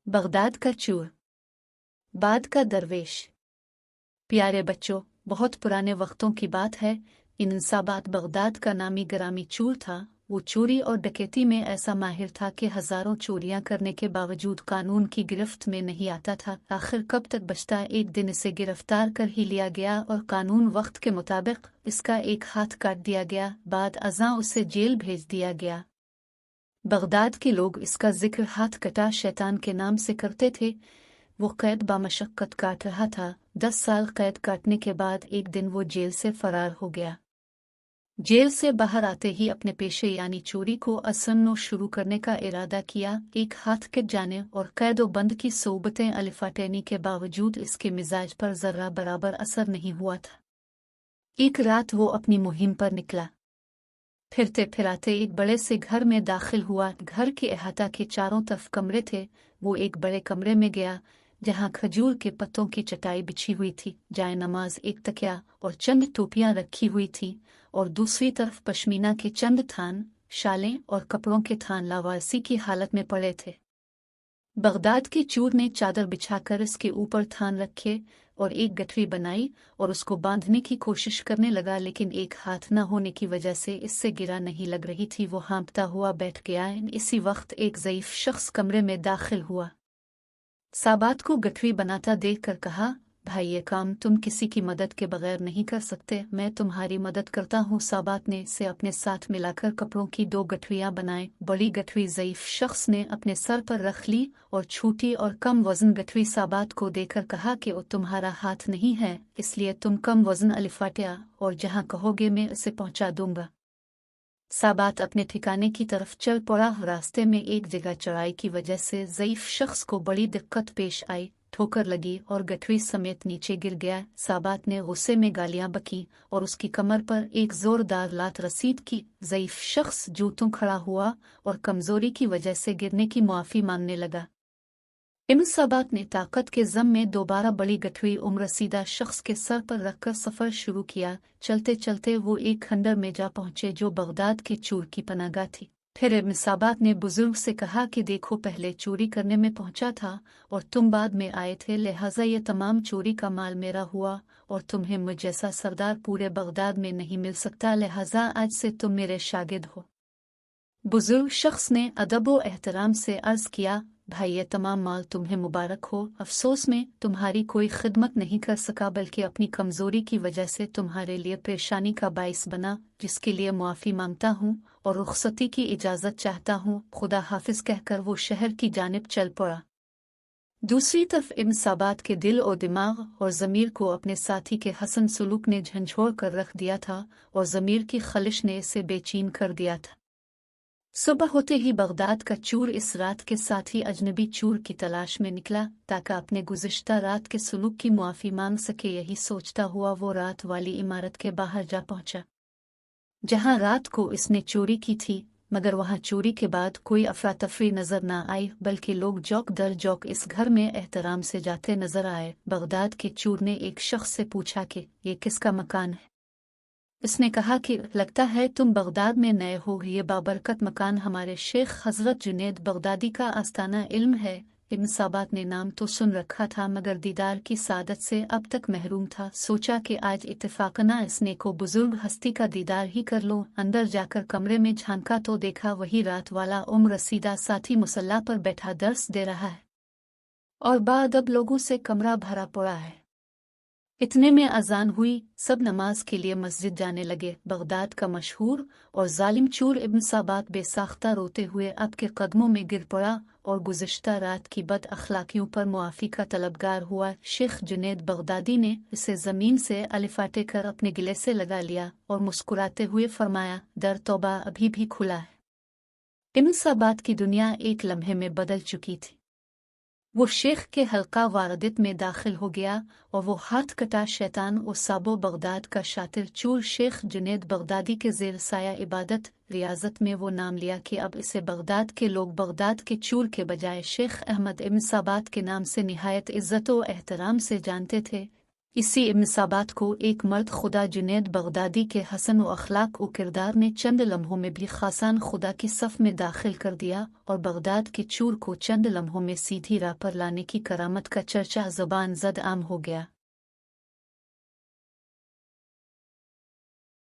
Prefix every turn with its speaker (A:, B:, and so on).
A: Baghdad का चूर। बाद का दरवेश। प्यारे बच्चों, बहुत पुराने वक्तों की बात है। इन इंसाबात बगदाद का नामी गरामी चूर था। वो चोरी और डकैती में ऐसा माहिर था कि हजारों चोरियां करने के बावजूद कानून की गिरफ्त में नहीं आता था। आखिर कब तक बचता। एक दिन इसे गिरफ्तार कर ही लिया गया और कानून वक्त के मुताबिक इसका एक हाथ काट दिया गया। बाद अज़ां उसे जेल भेज दिया गया। बगदाद के लोग इसका जिक्र हाथ कटा शैतान के नाम से करते थे। वो कैद बामशक्कत काट रहा था। 10 साल कैद काटने के बाद एक दिन वो जेल से फरार हो गया। जेल से बाहर आते ही अपने पेशे यानी चोरी को असन्नो शुरू करने का इरादा किया। एक हाथ कट जाने और कैदो बंद की सोबतें अलिफाटेनी के बावजूद इसके मिजाज पर जर्रा बराबर असर नहीं हुआ था। एक रात वो अपनी मुहिम पर निकला। फिरते फिराते एक बड़े से घर में दाखिल हुआ। घर के अहाता के चारों तरफ कमरे थे। वो एक बड़े कमरे में गया जहां खजूर के पत्तों की चटाई बिछी हुई थी, जाए नमाज, एक तकिया और चंद टोपियां रखी हुई थी, और दूसरी तरफ पश्मीना के चंद थान, शालें और कपड़ों के थान लावारसी की हालत में पड़े थे। बगदाद के चूर ने चादर बिछाकर इसके ऊपर थान रखे और एक गठरी बनाई और उसको बांधने की कोशिश करने लगा, लेकिन एक हाथ न होने की वजह से इससे गिरा नहीं लग रही थी। वो हाँफता हुआ बैठ गया। इसी वक्त एक ज़ईफ शख्स कमरे में दाखिल हुआ। साबात को गठरी बनाता देखकर कहा, भाई, ये काम तुम किसी की मदद के बगैर नहीं कर सकते, मैं तुम्हारी मदद करता हूँ। साबात ने इसे अपने साथ मिलाकर कपड़ों की 2 गठरियां बनाए। बड़ी गठरी ज़ईफ शख्स ने अपने सर पर रख ली और छोटी और कम वजन गठरी साबात को देकर कहा कि वो तुम्हारा हाथ नहीं है, इसलिए तुम कम वजन अलिफाटिया और जहाँ कहोगे मैं उसे पहुँचा दूंगा। साबात अपने ठिकाने की तरफ चल पड़ा। रास्ते में एक जगह चढ़ाई की वजह से ज़ईफ शख्स को बड़ी दिक्कत पेश आई। ठोकर लगी और गठरी समेत नीचे गिर गया। साबात ने गुस्से में गालियां बकी और उसकी कमर पर एक जोरदार लात रसीद की। ज़ईफ शख्स जूतों खड़ा हुआ और कमजोरी की वजह से गिरने की मुआफ़ी मांगने लगा। इब्न साबात ने ताकत के ज़म में दोबारा बड़ी गठरी उम्रसीदा शख्स के सर पर रखकर सफ़र शुरू किया। चलते चलते वो एक खंडर में जा पहुंचे जो बगदाद के चोर की पनाहगाह थी। फिर इब्न साबात ने बुजुर्ग से कहा कि देखो, पहले चोरी करने में पहुंचा था और तुम बाद में आए थे, लिहाजा ये तमाम चोरी का माल मेरा हुआ और तुम्हें मुझ जैसा सरदार पूरे बगदाद में नहीं मिल सकता, लिहाजा आज से तुम मेरे शागिर्द हो। बुजुर्ग शख्स ने अदब व एहतराम से अर्ज किया, भाई, ये तमाम माल तुम्हें मुबारक हो। अफसोस में तुम्हारी कोई खिदमत नहीं कर सका, बल्कि अपनी कमजोरी की वजह से तुम्हारे लिए परेशानी का बाइस बना, जिसके लिए मुआफ़ी मांगता हूँ और रुखसती की इजाज़त चाहता हूँ। खुदा हाफिज कहकर वो शहर की जानिब चल पड़ा। दूसरी तरफ इब्न साबात के दिल और दिमाग और ज़मीर को अपने साथी के हसन सलूक ने झंझोड़ कर रख दिया था और ज़मीर की खलिश ने इसे बेचैन कर दिया था। सुबह होते ही बगदाद का चूर इस रात के साथी अजनबी चूर की तलाश में निकला ताकि अपने गुज़िश्ता रात के सलूक की मुआफ़ी मांग सके। यही सोचता हुआ वो रात वाली इमारत के बाहर जा पहुंचा जहां रात को इसने चोरी की थी, मगर वहां चोरी के बाद कोई अफरा तफरी नजर न आई, बल्कि लोग जौक दर जौक इस घर में एहतराम से जाते नजर आए। बगदाद के चूर ने एक शख्स से पूछा कि ये किसका मकान है। इसने कहा कि लगता है तुम बगदाद में नए हो, ये बाबरकत मकान हमारे शेख हजरत जुनैद बगदादी का आस्ताना इल्म है। इब्न साबात ने नाम तो सुन रखा था, मगर दीदार की सादत से अब तक महरूम था। सोचा कि आज इत्तेफाकना इसने को बुजुर्ग हस्ती का दीदार ही कर लो। अंदर जाकर कमरे में झांका तो देखा वही रात वाला उम्र रसीदा साथी मुसल्ला पर बैठा दर्स दे रहा है और बाअदब लोगों से कमरा भरा पड़ा है। इतने में अजान हुई। सब नमाज के लिए मस्जिद जाने लगे। बगदाद का मशहूर और जालिम चोर इब्न साबात बेसाख्ता रोते हुए आपके कदमों में गिर पड़ा और गुज़िश्ता रात की बद अखलाकियों पर मुआफ़ी का तलबगार हुआ। शेख जुनैद बगदादी ने इसे ज़मीन से अलिफाटे कर अपने गिले से लगा लिया और मुस्कुराते हुए फरमाया, दर तौबा अभी भी खुला है। इब्न साबात की दुनिया एक लम्हे में बदल चुकी थी। वो शेख के हल्का वारदित में दाखिल हो गया और वो हाथ कटा शैतान और साबो बगदाद का शातिर चूर शेख जुनैद बगदादी के ज़ेर साया इबादत रियाजत में वो नाम लिया कि अब इसे बगदाद के लोग बगदाद के चूर के बजाय शेख अहमद इब्न साबात के नाम से निहायत इज़्ज़त व एहतराम से जानते थे। اسی انصابات کو ایک مرد خدا جنید بغدادی کے حسن و اخلاق و کردار نے چند لمحوں میں بھی خاصان خدا کی صف میں داخل کر دیا اور بغداد کے چور کو چند لمحوں میں سیدھی راہ پر لانے کی کرامت کا چرچا زبان زد عام ہو گیا۔